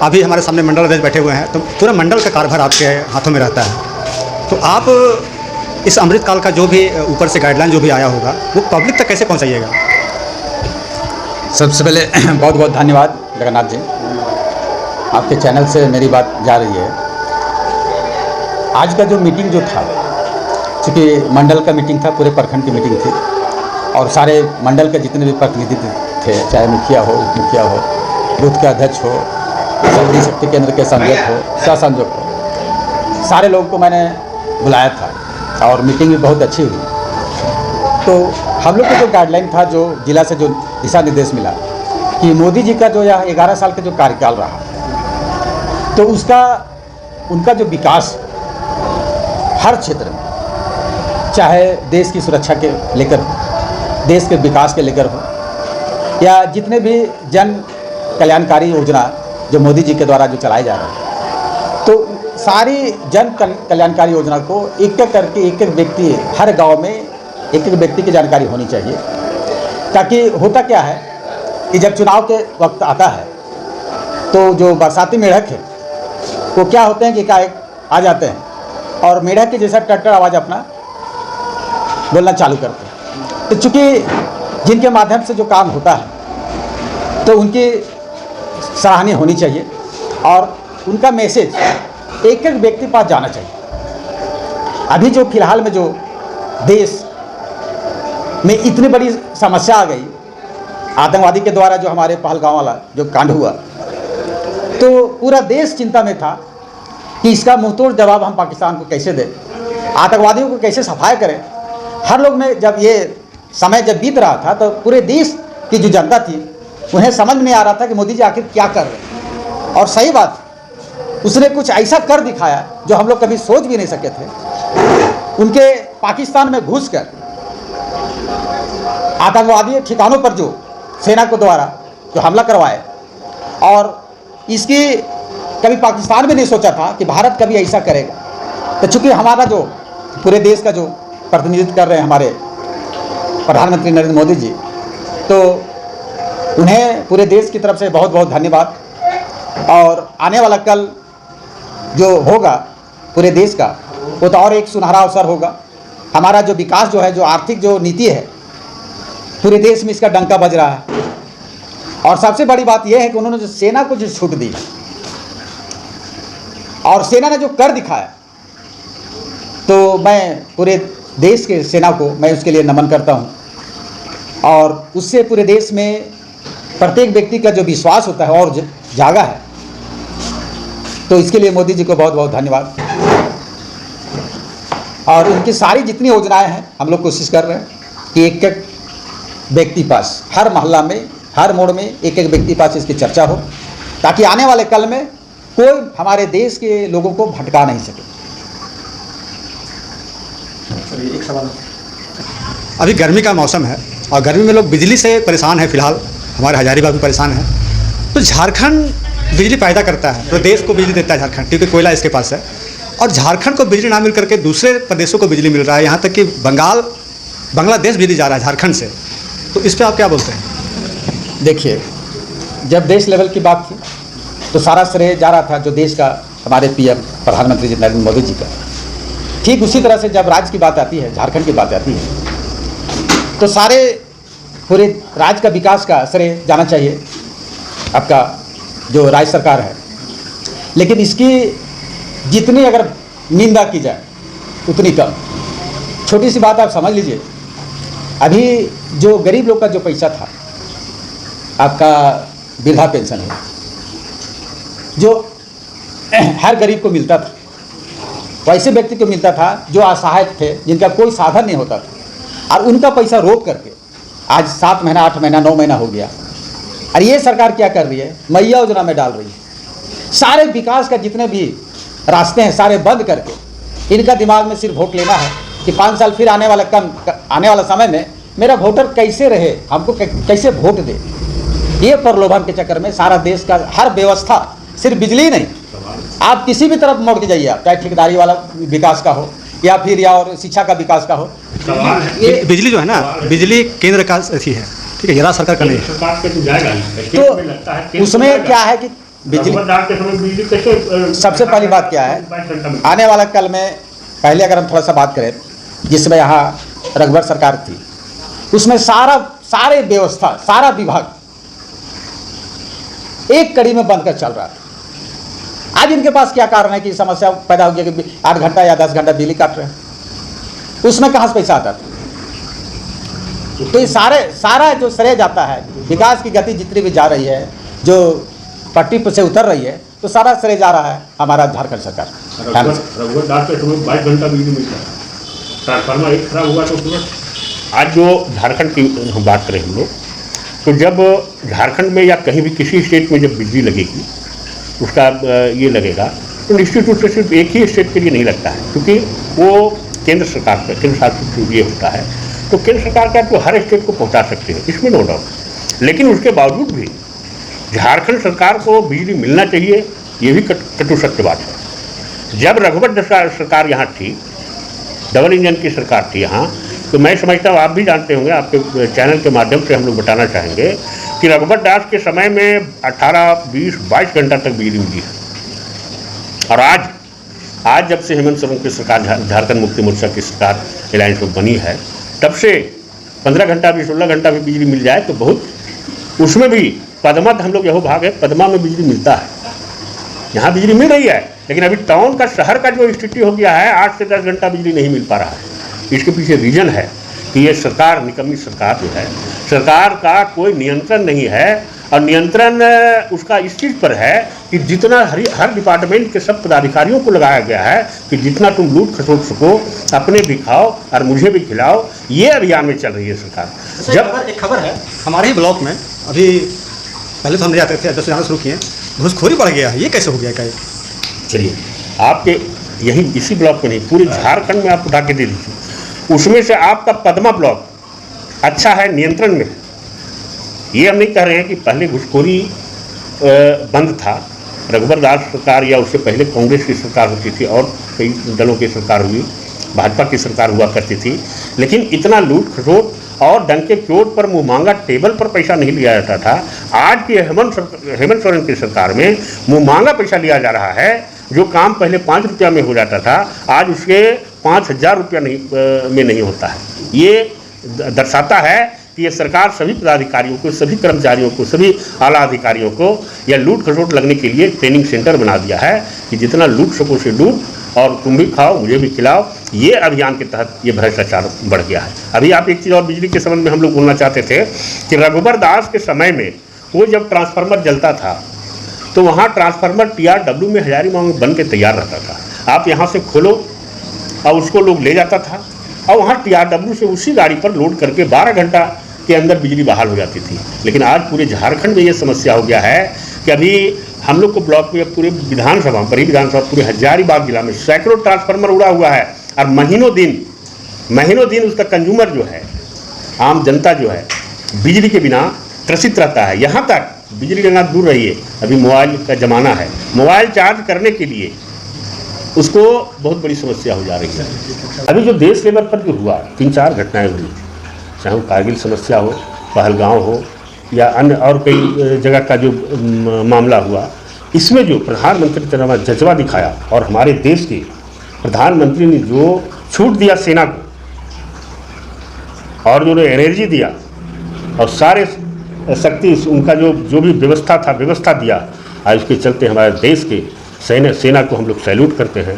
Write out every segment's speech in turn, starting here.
अभी हमारे सामने मंडल अध्यक्ष बैठे हुए हैं, तो पूरा मंडल का कार्यभार आपके हाथों में रहता है, तो आप इस अमृतकाल का जो भी ऊपर से गाइडलाइन जो भी आया होगा वो पब्लिक तक कैसे पहुंचाइएगा? सबसे पहले बहुत बहुत धन्यवाद जगन्नाथ जी, आपके चैनल से मेरी बात जा रही है। आज का जो मीटिंग जो था, चूँकि मंडल का मीटिंग था, पूरे प्रखंड की मीटिंग थी और सारे मंडल के जितने भी प्रतिनिधि थे, चाहे मुखिया हो, उप मुखिया हो, बूथ के अध्यक्ष हो, शक्ति शक्ति केंद्र के संयोजक हो, सह संयोजक हो, सारे लोगों को मैंने बुलाया था और मीटिंग भी बहुत अच्छी हुई। तो हम लोग को जो गाइडलाइन था, जो जिला से जो दिशा निर्देश मिला कि मोदी जी का जो यह 11 साल का जो कार्यकाल रहा, तो उनका जो विकास हर क्षेत्र में, चाहे देश की सुरक्षा के लेकर हो, देश के विकास के लेकर हो, या जितने भी जन कल्याणकारी योजना जो मोदी जी के द्वारा जो चलाए जा रहे हैं, तो सारी जन कल्याणकारी योजना को एक एक करके एक एक व्यक्ति, हर गांव में एक एक व्यक्ति की जानकारी होनी चाहिए। ताकि होता क्या है कि जब चुनाव के वक्त आता है तो जो बरसाती मेढक है वो क्या होते हैं कि एकाएक आ जाते हैं और मेढक के जैसा टट्टर आवाज़ अपना बोलना चालू करते हैं। तो चूँकि जिनके माध्यम से जो काम होता है तो उनकी सराहनीय होनी चाहिए और उनका मैसेज एक एक व्यक्ति के पास जाना चाहिए। अभी जो फिलहाल में जो देश में इतनी बड़ी समस्या आ गई, आतंकवादी के द्वारा जो हमारे पहलगाम वाला जो कांड हुआ, तो पूरा देश चिंता में था कि इसका मुंहतोड़ जवाब हम पाकिस्तान को कैसे दें, आतंकवादियों को कैसे सफाया करें। हर लोग में जब ये समय जब बीत रहा था तो पूरे देश की जो जनता थी उन्हें समझ में नहीं आ रहा था कि मोदी जी आखिर क्या कर रहे हैं। और सही बात, उसने कुछ ऐसा कर दिखाया जो हम लोग कभी सोच भी नहीं सके थे। उनके पाकिस्तान में घुसकर आतंकवादी ठिकानों पर जो सेना को द्वारा जो हमला करवाए, और इसकी कभी पाकिस्तान में नहीं सोचा था कि भारत कभी ऐसा करेगा। तो चूँकि हमारा जो पूरे देश का जो प्रतिनिधित्व कर रहे हैं हमारे प्रधानमंत्री नरेंद्र मोदी जी, तो उन्हें पूरे देश की तरफ से बहुत बहुत धन्यवाद। और आने वाला कल जो होगा पूरे देश का, वो तो और एक सुनहरा अवसर होगा। हमारा जो विकास जो है, जो आर्थिक जो नीति है, पूरे देश में इसका डंका बज रहा है। और सबसे बड़ी बात यह है कि उन्होंने जो सेना को जो छूट दी और सेना ने जो कर दिखाया, तो मैं पूरे देश के सेना को मैं उसके लिए नमन करता हूं। और उससे पूरे देश में प्रत्येक व्यक्ति का जो विश्वास होता है और जागा है, तो इसके लिए मोदी जी को बहुत बहुत धन्यवाद। और उनकी सारी जितनी योजनाएं हैं, हम लोग कोशिश कर रहे हैं कि एक एक व्यक्ति पास, हर मोहल्ला में, हर मोड़ में एक एक व्यक्ति पास इसकी चर्चा हो, ताकि आने वाले कल में कोई हमारे देश के लोगों को भटका नहीं सके। एक सवाल, अभी गर्मी का मौसम है और गर्मी में लोग बिजली से परेशान हैं, फिलहाल हमारे हजारीबाग भी परेशान हैं। तो झारखंड बिजली पैदा करता है, तो देश को बिजली देता है झारखंड, क्योंकि कोयला इसके पास है, और झारखंड को बिजली ना मिल करके दूसरे प्रदेशों को बिजली मिल रहा है, यहाँ तक कि बांग्लादेश बिजली जा रहा है झारखंड से। तो इस पर आप क्या बोलते हैं? देखिए, जब देश लेवल की बात थी तो सारा श्रेय जा रहा था जो देश का हमारे पीएम प्रधानमंत्री जी नरेंद्र मोदी जी का। ठीक उसी तरह से जब राज्य की बात आती है, झारखंड की बात आती है, तो सारे पूरे राज्य का विकास का श्रेय जाना चाहिए आपका जो राज्य सरकार है। लेकिन इसकी जितनी अगर निंदा की जाए उतनी कम। छोटी सी बात आप समझ लीजिए, अभी जो गरीब लोग का जो पैसा था, आपका वृद्धा पेंशन है, जो हर गरीब को मिलता था, वैसे व्यक्ति को मिलता था जो असहाय थे, जिनका कोई साधन नहीं होता था, और उनका पैसा रोक करके आज 7 महीना, 8 महीना, 9 महीना हो गया। और ये सरकार क्या कर रही है, मैया योजना में डाल रही है। सारे विकास का जितने भी रास्ते हैं सारे बंद करके इनका दिमाग में सिर्फ वोट लेना है कि 5 साल फिर आने वाला समय में मेरा वोटर कैसे रहे, हमको कैसे वोट दे। ये प्रलोभन के चक्कर में सारा देश का हर व्यवस्था, सिर्फ बिजली नहीं, आप किसी भी तरफ मोड़ के जाइए, आप चाहे ठेकेदारी वाला विकास का हो या फिर या और शिक्षा का विकास का हो। ये बिजली जो है ना, बिजली केंद्र का अथी है, ठीक है, ये राज्य सरकार का नहीं है। तो उसमें क्या है कि बिजली रघुवर के समय बिजली कैसे सबसे पहली बात क्या है, 22 घंटा में? आने वाला कल में पहले अगर हम थोड़ा सा बात करें, जिसमें यहाँ रघुवर सरकार थी, उसमें सारे व्यवस्था, सारा विभाग एक कड़ी में बंद कर चल रहा था। आज इनके पास क्या कारण है कि समस्या पैदा हो गया कि 8 घंटा या 10 घंटा बिजली काट रहे हैं, उसमें कहाँ से पैसा आता था? तो ये सारा जो श्रेय जाता है, विकास की गति जितनी भी जा रही है, जो पट्टी पर से उतर रही है, तो सारा श्रेय जा रहा है हमारा झारखंड सरकार। रघुवर दास के समय 22 घंटा बिजली मिलता है, ट्रांसफार्मर एक खराब हुआ तो तुरंत। आज जो झारखंड की हम बात करें हम लोग, तो जब झारखंड में या कहीं भी किसी स्टेट में जब बिजली लगेगी, उसका ये लगेगा, तो निश्चित रूप से सिर्फ एक ही स्टेट के लिए नहीं लगता है, क्योंकि वो केंद्र सरकार का, केंद्र शासित ये होता है, तो केंद्र सरकार का तो हर स्टेट को पहुंचा सकते हैं, इसमें नो डाउट। लेकिन उसके बावजूद भी झारखंड सरकार को बिजली मिलना चाहिए, ये भी कटु सत्य बात है। जब रघुवर सरकार यहाँ थी, डबल इंजन की सरकार थी यहाँ, तो मैं समझता हूँ, आप भी जानते होंगे, आपके चैनल के माध्यम से हम लोग बताना चाहेंगे कि रघुवर दास के समय में 18, 20, 22 घंटा तक बिजली मिली है। और आज जब से हेमंत सोरेन की सरकार, झारखंड मुक्ति मोर्चा की सरकार अलायंस में बनी है, तब से 15 घंटा भी, 16 घंटा भी बिजली मिल जाए तो बहुत, उसमें भी पदमा, हम लोग यहो भाग है, पदमा में बिजली मिलता है, यहाँ बिजली मिल रही है। लेकिन अभी टाउन का, शहर का जो स्थिति हो गया है, 8 से 10 घंटा बिजली नहीं मिल पा रहा है। इसके पीछे रीजन है कि ये सरकार, निकम्मी सरकार जो है, सरकार का कोई नियंत्रण नहीं है। और नियंत्रण उसका इस चीज़ पर है कि जितना हर डिपार्टमेंट के सब पदाधिकारियों को लगाया गया है कि जितना तुम लूट खसोट सको, अपने भी खाओ और मुझे भी खिलाओ, ये अभियान में चल रही है सरकार। जब एक खबर है हमारे ही ब्लॉक में, अभी पहले तो हम नहीं जाते थे, जब से जाना शुरू किए, घूसखोरी बढ़ गया है, ये कैसे हो गया? क्या चलिए, आपके यही इसी ब्लॉक में नहीं, पूरे झारखंड में आप उठा के दे दीजिए, उसमें से आपका पदमा ब्लॉक अच्छा है, नियंत्रण में। ये हम नहीं कह रहे हैं कि पहले घुसखोरी बंद था, रघुवर दास सरकार या उससे पहले कांग्रेस की सरकार होती थी और कई दलों की सरकार हुई, भाजपा की सरकार हुआ करती थी, लेकिन इतना लूट खसोट और डंके चोट पर मुँह मांगा टेबल पर पैसा नहीं लिया जाता था। आज की हेमंत सोरेन की सरकार में मुँह मांगा पैसा लिया जा रहा है। जो काम पहले 5 रुपया में हो जाता था, आज उसके 5000 रुपया में नहीं होता है। ये दर्शाता है कि ये सरकार सभी पदाधिकारियों को, सभी कर्मचारियों को, सभी आला अधिकारियों को या लूट खसोट लगने के लिए ट्रेनिंग सेंटर बना दिया है कि जितना लूट सको से लूट और तुम भी खाओ, मुझे भी खिलाओ। ये अभियान के तहत ये भ्रष्टाचार बढ़ गया है। अभी आप एक चीज़ और बिजली के संबंध में हम लोग बोलना चाहते थे कि रघुवर दास के समय में वो जब ट्रांसफार्मर जलता था तो वहाँ ट्रांसफार्मर TRW में हजारीबाग में बन के तैयार रहता था। आप यहाँ से खोलो और उसको लोग ले जाता था और वहाँ TRW से उसी गाड़ी पर लोड करके 12 घंटा के अंदर बिजली बहाल हो जाती थी। लेकिन आज पूरे झारखंड में ये समस्या हो गया है कि अभी हम लोग को ब्लॉक में, पूरे विधानसभा, बड़ी विधानसभा, पूरे हजारीबाग जिला में सैकड़ों ट्रांसफार्मर उड़ा हुआ है और महीनों दिन उसका कंज्यूमर जो है, आम जनता जो है, बिजली के बिना त्रसित रहता है। यहाँ तक बिजली लेना दूर रहिए, अभी मोबाइल का ज़माना है, मोबाइल चार्ज करने के लिए उसको बहुत बड़ी समस्या हो जा रही है। अभी जो देश लेवल पर जो हुआ, 3-4 घटनाएं हुई, चाहे वो कारगिल समस्या हो, पहलगांव हो या अन्य और कई जगह का जो मामला हुआ, इसमें जो प्रधानमंत्री ने जज्बा दिखाया और हमारे देश के प्रधानमंत्री ने जो छूट दिया सेना को और जो एनर्जी दिया और सारे शक्ति उनका जो भी व्यवस्था दिया, आज उसके चलते हमारे देश के सेना को हम लोग सैल्यूट करते हैं,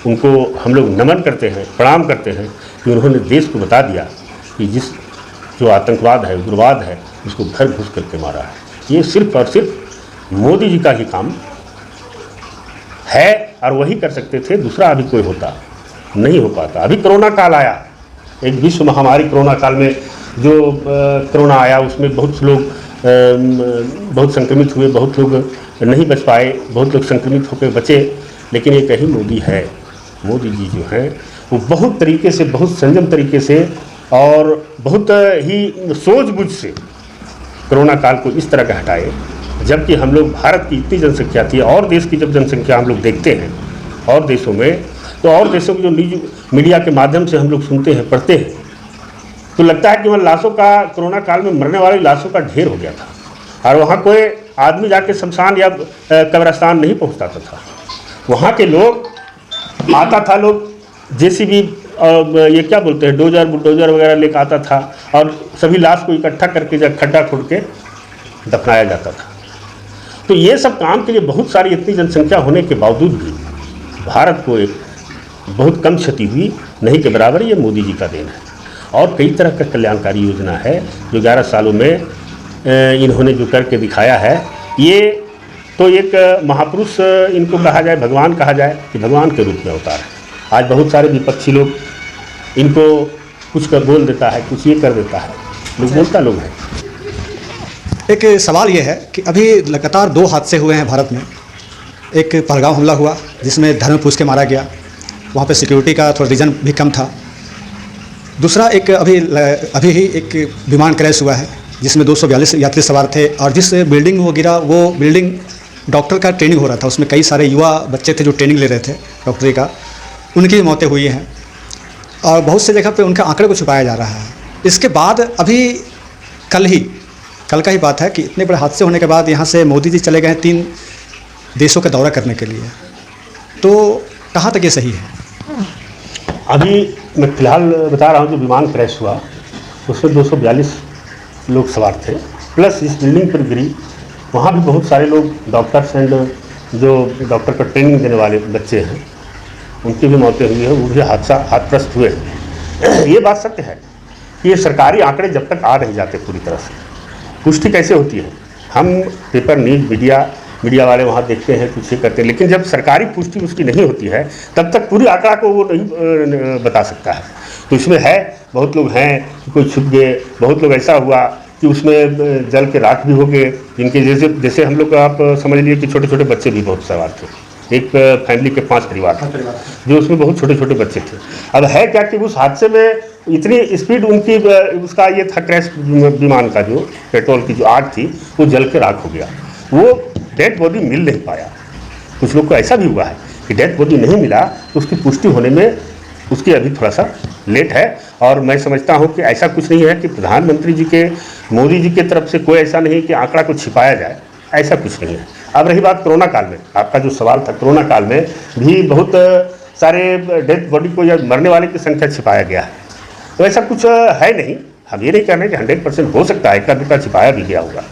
उनको हम लोग नमन करते हैं, प्रणाम करते हैं कि उन्होंने देश को बता दिया कि जो आतंकवाद है, उग्रवाद है, उसको घर घुस करके मारा है। ये सिर्फ और सिर्फ मोदी जी का ही काम है और वही कर सकते थे, दूसरा अभी कोई होता नहीं हो पाता। अभी कोरोना काल आया, एक विश्व महामारी कोरोना काल में जो कोरोना आया, उसमें बहुत लोग बहुत संक्रमित हुए, बहुत लोग नहीं बच पाए, बहुत लोग संक्रमित होकर बचे। लेकिन एक ही मोदी है, मोदी जी जो हैं वो बहुत तरीके से, बहुत संयम तरीके से और बहुत ही सूझबूझ से कोरोना काल को इस तरह का हटाए। जबकि हम लोग, भारत की इतनी जनसंख्या थी और देश की जब जनसंख्या हम लोग देखते हैं और देशों में, तो और देशों की जो मीडिया के माध्यम से हम लोग सुनते हैं, पढ़ते हैं, तो लगता है कि वहाँ लाशों का, कोरोना काल में मरने वाली लाशों का ढेर हो गया था और वहाँ कोई आदमी जाके शमशान या कब्रिस्तान नहीं पहुंच पाता था। वहाँ के लोग आता था, लोग जेसीबी और ये क्या बोलते हैं डोजर बुलडोजर वगैरह लेकर आता था और सभी लाश को इकट्ठा करके जब खड्डा खोद के दफनाया जाता था। तो ये सब काम के लिए बहुत सारी इतनी जनसंख्या होने के बावजूद भी भारत को एक बहुत कम क्षति हुई, नहीं के बराबर ये मोदी जी का देन है। और कई तरह का कल्याणकारी योजना है जो 11 सालों में इन्होंने जो करके दिखाया है। ये तो एक महापुरुष इनको कहा जाए, भगवान कहा जाए कि भगवान के रूप में अवतार है। आज बहुत सारे विपक्षी लोग इनको कुछ कर बोल देता है, कुछ ये कर देता है, लोग बोलता लोग हैं। एक सवाल ये है कि अभी लगातार 2 हादसे हुए हैं भारत में। एक पहलगाम हमला हुआ जिसमें धर्म पूछ के मारा गया, वहाँ पे सिक्योरिटी का थोड़ा रीजन भी कम था। दूसरा एक अभी ही एक विमान क्रैश हुआ है जिसमें 242 यात्री सवार थे और जिस बिल्डिंग में वो गिरा वो बिल्डिंग डॉक्टर का ट्रेनिंग हो रहा था, उसमें कई सारे युवा बच्चे थे जो ट्रेनिंग ले रहे थे डॉक्टरी का, उनकी भी मौतें हुई हैं और बहुत से जगह पे उनके आंकड़े को छुपाया जा रहा है। इसके बाद अभी कल का ही बात है कि इतने बड़े हादसे होने के बाद यहाँ से मोदी जी चले गए हैं 3 देशों का दौरा करने के लिए, तो कहाँ तक ये सही है? अभी मैं फ़िलहाल बता रहा हूँ जो विमान क्रैश हुआ उसमें 242 लोग सवार थे, प्लस इस बिल्डिंग पर गिरी वहाँ भी बहुत सारे लोग डॉक्टर्स एंड जो डॉक्टर का ट्रेनिंग देने वाले बच्चे हैं उनकी भी मौतें हुई है, वो भी हादग्रस्त हुए हैं। ये बात सत्य है कि ये सरकारी आंकड़े जब तक आ नहीं जाते पूरी तरह से, पुष्टि कैसे होती है? हम पेपर न्यूज़ मीडिया वाले वहाँ देखते हैं, कुछ ये करते हैं, लेकिन जब सरकारी पुष्टि उसकी नहीं होती है तब तक पूरी आंकड़ा को वो नहीं बता सकता है। तो इसमें है बहुत लोग हैं कि कोई छुप गए, बहुत लोग ऐसा हुआ कि उसमें जल के राख भी हो गए, जिनके जैसे हम लोग आप समझ लीजिए कि छोटे छोटे बच्चे भी बहुत सवार थे। एक फैमिली के 5 परिवार थे जो उसमें बहुत छोटे छोटे बच्चे थे। अब है क्या कि उस हादसे में इतनी स्पीड उनकी उसका ये था क्रैश विमान का जो पेट्रोल की जो आग थी वो जल के राख हो गया, वो डेड बॉडी मिल नहीं पाया। कुछ लोग को ऐसा भी हुआ है कि डेड बॉडी नहीं मिला तो उसकी पुष्टि होने में उसकी अभी थोड़ा सा लेट है। और मैं समझता हूँ कि ऐसा कुछ नहीं है कि प्रधानमंत्री जी के मोदी जी की तरफ से कोई ऐसा नहीं कि आंकड़ा को छिपाया जाए, ऐसा कुछ नहीं है। अब रही बात कोरोना काल में, आपका जो सवाल था, कोरोना काल में भी बहुत सारे डेड बॉडी को या मरने वाले की संख्या छिपाया गया है, तो ऐसा कुछ है नहीं। हम ये नहीं कह रहे कि 100% हो सकता है एक दुका छिपाया भी गया होगा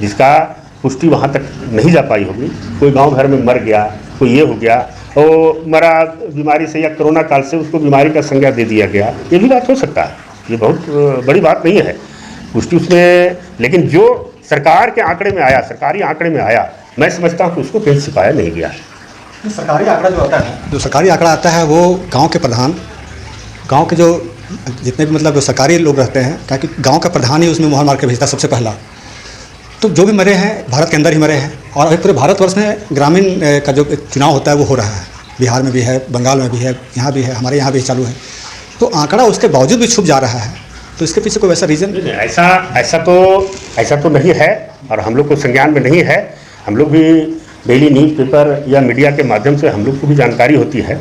जिसका पुष्टि वहाँ तक नहीं जा पाई होगी। कोई गांव घर में मर गया, कोई ये हो गया, वो मरा बीमारी से या कोरोना काल से उसको बीमारी का संज्ञा दे दिया गया, ये भी बात हो सकता है, ये बहुत बड़ी बात नहीं है पुष्टि उसमें। लेकिन जो सरकार के आंकड़े में आया, सरकारी आंकड़े में आया, मैं समझता हूँ कि उसको कहीं छिपाया नहीं गया है। सरकारी आंकड़ा जो आता है, जो सरकारी आंकड़ा आता है वो गांव के प्रधान, गांव के जो जितने भी मतलब जो सरकारी लोग रहते हैं, क्योंकि गांव का प्रधान ही उसमें मुहर मार के भेजता है सबसे पहला। तो जो भी मरे हैं भारत के अंदर ही मरे हैं और अभी पूरे भारतवर्ष में ग्रामीण का जो चुनाव होता है वो हो रहा है, बिहार में भी है, बंगाल में भी है, यहाँ भी है, हमारे यहाँ भी चालू है। तो आंकड़ा उसके बावजूद भी छुप जा रहा है, तो इसके पीछे कोई वैसा रीज़न? ऐसा तो नहीं है और हम लोग को संज्ञान में नहीं है। हम लोग भी डेली न्यूज़पेपर या मीडिया के माध्यम से हम लोग को भी जानकारी होती है,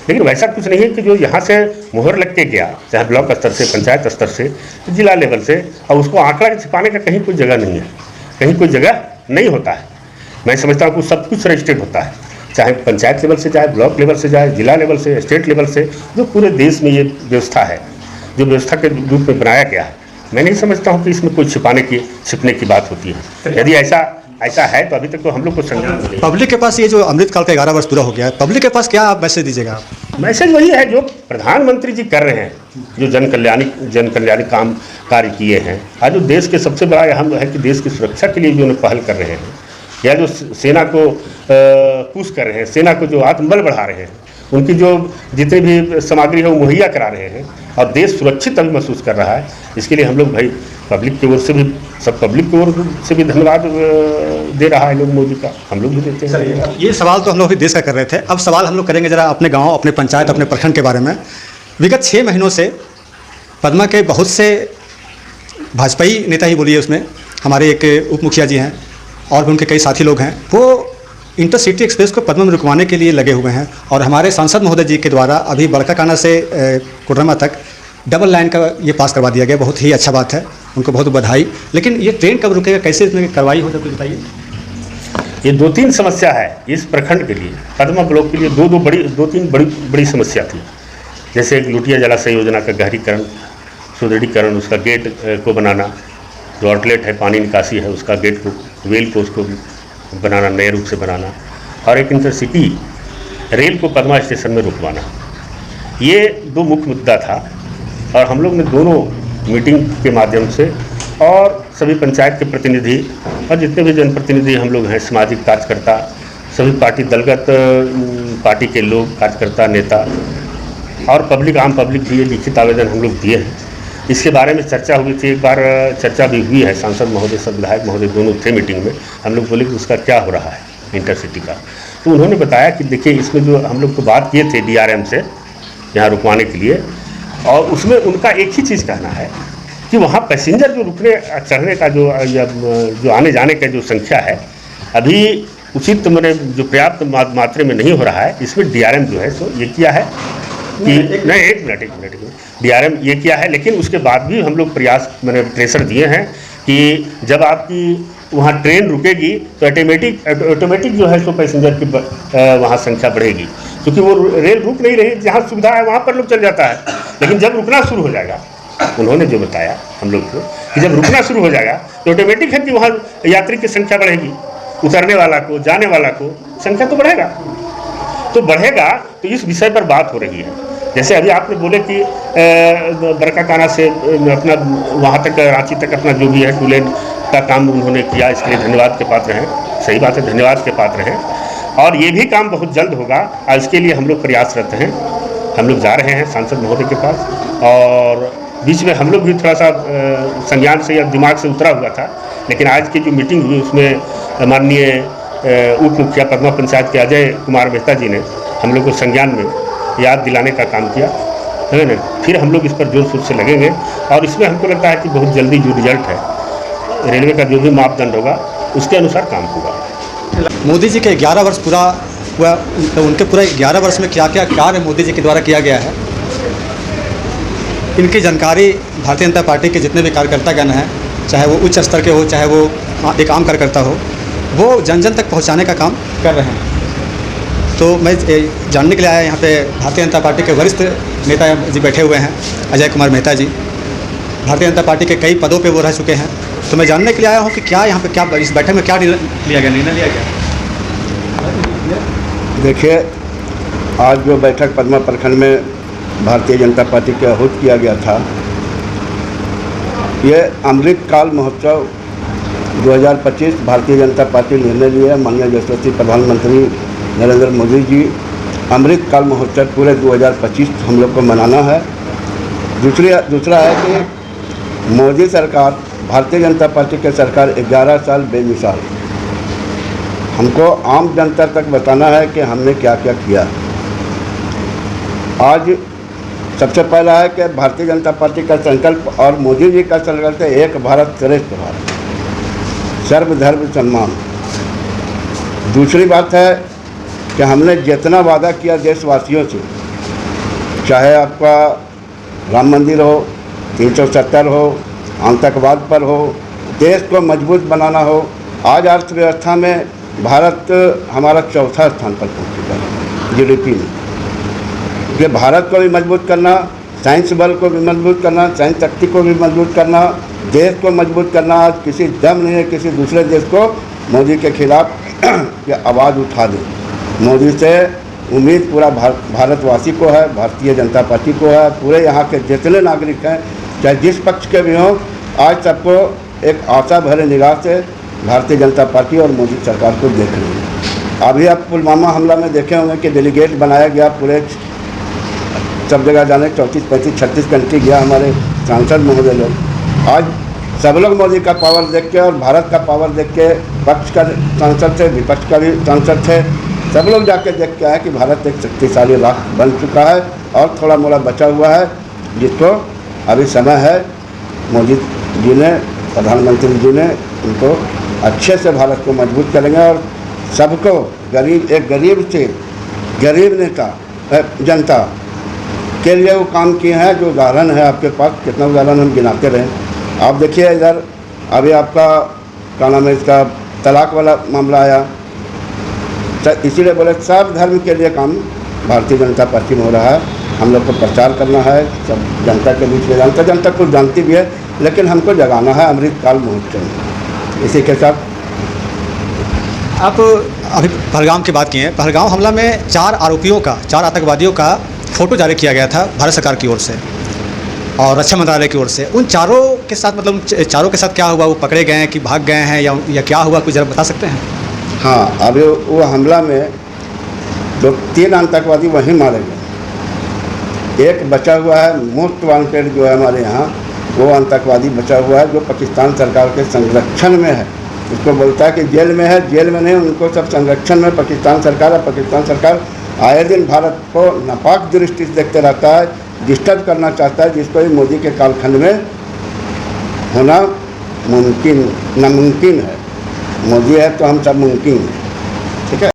लेकिन वैसा कुछ नहीं है कि जो यहाँ से मुहर लग के गया, चाहे ब्लॉक स्तर से, पंचायत स्तर से, जिला लेवल से, और उसको आंकड़ा छिपाने का कहीं कोई जगह नहीं है, कहीं कोई जगह नहीं होता है। मैं समझता हूँ कि सब कुछ रजिस्टर्ड होता है, चाहे पंचायत लेवल से जाए, ब्लॉक लेवल से जाए, जिला लेवल से, स्टेट लेवल से, जो पूरे देश में ये व्यवस्था है, जो व्यवस्था के रूप में बनाया गया है। मैं नहीं समझता हूँ कि इसमें कोई छिपने की बात होती है। यदि ऐसा है तो अभी तक तो हम लोग को संज्ञान नहीं है। पब्लिक के पास ये जो अमृतकाल का 11 वर्ष पूरा हो गया है, पब्लिक के पास क्या आप मैसेज दीजिएगा? आप मैसेज वही है जो प्रधानमंत्री जी कर रहे हैं, जो जन कल्याणी काम कार्य किए हैं। आज जो देश के सबसे बड़ा अहम है कि देश की सुरक्षा के लिए जो उन्हें पहल कर रहे हैं, या जो सेना को पुश कर रहे हैं, सेना को जो आत्मबल बढ़ा रहे हैं, उनकी जो जितनी भी सामग्री है वो मुहैया करा रहे हैं और देश सुरक्षित अभी महसूस कर रहा है। इसके लिए हम लोग भाई पब्लिक की ओर से भी, सब पब्लिक की ओर से भी धन्यवाद दे रहा है लोग मोदी का, हम लोग भी देते हैं। ये सवाल तो हम लोग भी देश का कर रहे थे, अब सवाल हम लोग करेंगे जरा अपने गांव, अपने पंचायत, अपने प्रखंड के बारे में। विगत 6 महीनों से पद्मा के बहुत से भाजपाई नेता ही बोलिए, उसमें हमारे एक उप मुखिया जी हैं और भी उनके कई साथी लोग हैं, वो इंटरसिटी एक्सप्रेस को पद्मा में रुकवाने के लिए लगे हुए हैं। और हमारे सांसद महोदय जी के द्वारा अभी बड़काकाना से कोडरमा तक डबल लाइन का ये पास करवा दिया गया, बहुत ही अच्छा बात है, उनको बहुत बधाई। लेकिन ये ट्रेन कब रुकेगा, कैसे इसमें कार्रवाई होगा, कुछ बताइए। ये 2-3 समस्या है इस प्रखंड के लिए, पदमा ब्लॉक के लिए 2-3 बड़ी समस्या थी। जैसे एक लुटिया जलाशय योजना का गहरीकरण, सुदृढ़ीकरण, उसका गेट को बनाना, जो आउटलेट है, पानी निकासी है, उसका गेट को, वेल को उसको बनाना, नए रूप से बनाना, और एक इंटरसिटी रेल को पदमा स्टेशन में रुकवाना। ये 2 मुख्य मुद्दा था और हम लोग ने दोनों मीटिंग के माध्यम से और सभी पंचायत के प्रतिनिधि और जितने भी जनप्रतिनिधि हम लोग हैं, सामाजिक कार्यकर्ता, सभी पार्टी दलगत पार्टी के लोग, कार्यकर्ता, नेता और पब्लिक, आम पब्लिक भी ये लिखित आवेदन हम लोग दिए हैं। इसके बारे में चर्चा हुई थी, एक बार चर्चा भी हुई है, सांसद महोदय, सब विधायक महोदय दोनों थे मीटिंग में। हम लोग बोले कि उसका क्या हो रहा है इंटरसिटी का, तो उन्होंने बताया कि देखिए इसमें जो हम लोग तो बात किए थे DRM से यहाँ रुकवाने के लिए, और उसमें उनका एक ही चीज़ कहना है कि वहाँ पैसेंजर जो रुकने चढ़ने का जो आने जाने का जो संख्या है अभी उचित मैंने जो पर्याप्त मात्रा में नहीं हो रहा है। इसमें DRM जो है सो ये किया है कि नहीं, एक मिनट DRM ये किया है, लेकिन उसके बाद भी हम लोग प्रयास मैंने प्रेशर दिए हैं कि जब आपकी वहाँ ट्रेन रुकेगी तो ऑटोमेटिक जो है सो पैसेंजर की वहाँ संख्या बढ़ेगी, क्योंकि वो रेल रुक नहीं रही, जहाँ सुविधा है वहाँ पर लोग चल जाता है। लेकिन जब रुकना शुरू हो जाएगा, उन्होंने जो बताया हम लोग को कि जब रुकना शुरू हो जाएगा तो ऑटोमेटिक है कि वहाँ यात्री की संख्या बढ़ेगी, उतरने वाला को, जाने वाला को संख्या तो बढ़ेगा। तो इस विषय पर बात हो रही है। जैसे अभी आपने बोले कि बरकाकाना से अपना वहाँ तक, रांची तक अपना जो भी है 2 लेन का काम उन्होंने किया, इसके लिए धन्यवाद के पात्र हैं। सही बात है, धन्यवाद के पात्र हैं, और ये भी काम बहुत जल्द होगा और इसके लिए हम लोग प्रयासरत हैं। हम लोग जा रहे हैं सांसद महोदय के पास, और बीच में हम लोग भी थोड़ा सा संज्ञान से या दिमाग से उतरा हुआ था, लेकिन आज की जो मीटिंग हुई उसमें माननीय उप मुखिया पदमा पंचायत के अजय कुमार मेहता जी ने हम लोग को संज्ञान में याद दिलाने का काम किया है ना। फिर हम लोग इस पर जोर शोर से लगेंगे और इसमें हमको लगता है कि बहुत जल्दी जो रिजल्ट है, रेलवे का जो भी मापदंड होगा उसके अनुसार काम होगा। मोदी जी के 11 वर्ष पूरा हुआ, तो उनके पूरा 11 वर्ष में क्या क्या कार्य मोदी जी के द्वारा किया गया है, इनकी जानकारी भारतीय जनता पार्टी के जितने भी कार्यकर्तागण हैं, चाहे वो उच्च स्तर के हो, चाहे वो एक आम कार्यकर्ता हो, वो जन जन तक पहुंचाने का काम कर रहे हैं। तो मैं जानने के लिए आया, यहाँ पे भारतीय जनता पार्टी के वरिष्ठ नेता जी बैठे हुए हैं, अजय कुमार मेहता जी, भारतीय जनता पार्टी के कई पदों पे वो रह चुके हैं। तो मैं जानने के लिए आया हूँ कि क्या यहाँ पे क्या इस बैठक में क्या निर्णय लिया गया। देखिए, आज जो बैठक पदमा प्रखंड में भारतीय जनता पार्टी के आहूत किया गया था, ये अमृत काल महोत्सव 2025 भारतीय जनता पार्टी निर्णय लिया। माननीय यशस्वी प्रधानमंत्री नरेंद्र मोदी जी अमृत काल महोत्सव पूरे 2025 हम लोग को मनाना है। दूसरा है कि मोदी सरकार, भारतीय जनता पार्टी की सरकार 11 साल बेमिसाल, हमको आम जनता तक बताना है कि हमने क्या क्या किया। आज सबसे पहला है कि भारतीय जनता पार्टी का संकल्प और मोदी जी का संकल्प है एक भारत श्रेष्ठ भारत, सर्वधर्म सम्मान। दूसरी बात है कि हमने जितना वादा किया देशवासियों से, चाहे आपका राम मंदिर हो, 370 हो, आतंकवाद पर हो, देश को मजबूत बनाना हो। आज अर्थव्यवस्था में भारत हमारा 4था स्थान पर पहुंच चुका है GDP में। ये भारत को भी मजबूत करना, साइंस बल को भी मजबूत करना, साइंस शक्ति को भी मजबूत करना, देश को मजबूत करना। आज किसी दम नहीं है किसी दूसरे देश को मोदी के खिलाफ ये आवाज़ उठा दे। मोदी से उम्मीद पूरा भारतवासी को है, भारतीय जनता पार्टी को है, पूरे यहाँ के जितने नागरिक हैं, चाहे जिस पक्ष के भी हों, आज सबको एक आशा भरे निगाह से भारतीय जनता पार्टी और मोदी सरकार को देख रही है। अभी आप पुलवामा हमला में देखे होंगे कि डेलीगेट बनाया गया, पूरे सब जगह जाने 34, 35, 36 कंट्री गया हमारे सांसद महोदय लोग। आज सब लोग मोदी का पावर देख के और भारत का पावर देख के, पक्ष का सांसद थे, विपक्ष का भी सांसद थे, सब लोग जाके देख के आए कि भारत एक शक्तिशाली राष्ट्र बन चुका है और थोड़ा मोड़ा बचा हुआ है, जिसको अभी समय है मोदी जी ने, प्रधानमंत्री जी ने उनको अच्छे से भारत को मजबूत करेंगे और सबको एक गरीब से गरीब नेता जनता के लिए वो काम किए हैं। जो उदाहरण है आपके पास, कितना उदाहरण हम गिनाते रहें। आप देखिए इधर अभी आपका क्या नाम है, इसका तलाक वाला मामला आया, इसीलिए बोले सब धर्म के लिए काम भारतीय जनता पार्टी में हो रहा है। हम लोग को प्रचार करना है, सब जनता के बीच में जनता कुछ जानती भी है, लेकिन हमको जगाना है अमृतकाल महोत्सव में। इसी के साथ आप अभी पहलगाम की बात की है। पहलगाम हमला में 4 आतंकवादियों का फ़ोटो जारी किया गया था भारत सरकार की ओर से और रक्षा मंत्रालय की ओर से। उन चारों के साथ मतलब चारों के साथ क्या हुआ? वो पकड़े गए हैं कि भाग गए हैं या क्या हुआ, कुछ ज़रा बता सकते हैं? हाँ, अभी वो हमला में 3 आतंकवादी वहीं मारे गए। एक बचा हुआ है, मोस्ट वांटेड जो है हमारे यहाँ, वो आतंकवादी बचा हुआ है जो पाकिस्तान सरकार के संरक्षण में है। उसको बोलता है कि जेल में है, जेल में नहीं, उनको सब संरक्षण में पाकिस्तान सरकार है। पाकिस्तान सरकार आए दिन भारत को नापाक दृष्टि से देखते रहता है, डिस्टर्ब करना चाहता है, जिसको मोदी के कालखंड में होना नामुमकिन है। मोदी है तो हम सब मुमकिन हैं। ठीक है।